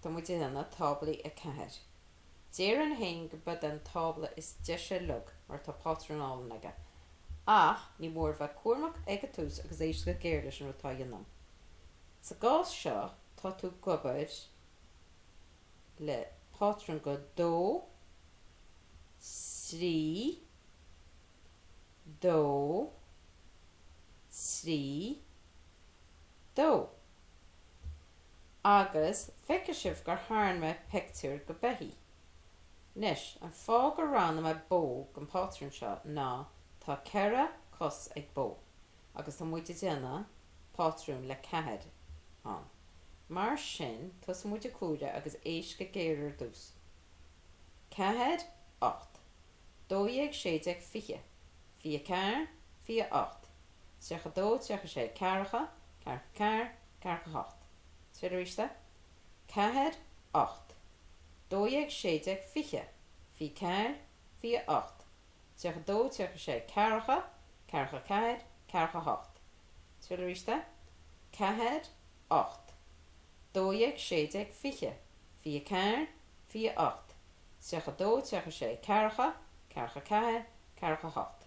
tá muid inna tablaí a ceathir. Déir an hain go bud an tabla is deise lug mar tá patronál aige. Ach, ní mór bheith cuairmach ag a tús agus éis go géir leis an rutá dionam. Sa gás seo tá tú gobair le patron go 2, 3, 2, 3, 2. Agus feice sibh gur tharnma pictiúr go bethí. Nis, an fá go ranna me bó gan patron seo ná tá ceithre cos ag bó. Agus tá muide déanna patron le ceithir an. Mar sin, tus muide cúide agus éis go géirir dús. Ceithir 8. 2 séideag 4. 4 cear, 4 8. 3 2, 3 sé cearcha, cearcha cear, cearcha 8. Sfeidir iste? Ceithir 8. 2 séideag 4. 4 cear, 4 8. 3 2, 3 sé cearcha, cearcha cear, cearcha 8. Sfeidir iste? Ceithir 8. 2 séideag 4. 4 cear, 4 8. 3 2, 3 sé cearcha, cearcha cear, cearcha 8.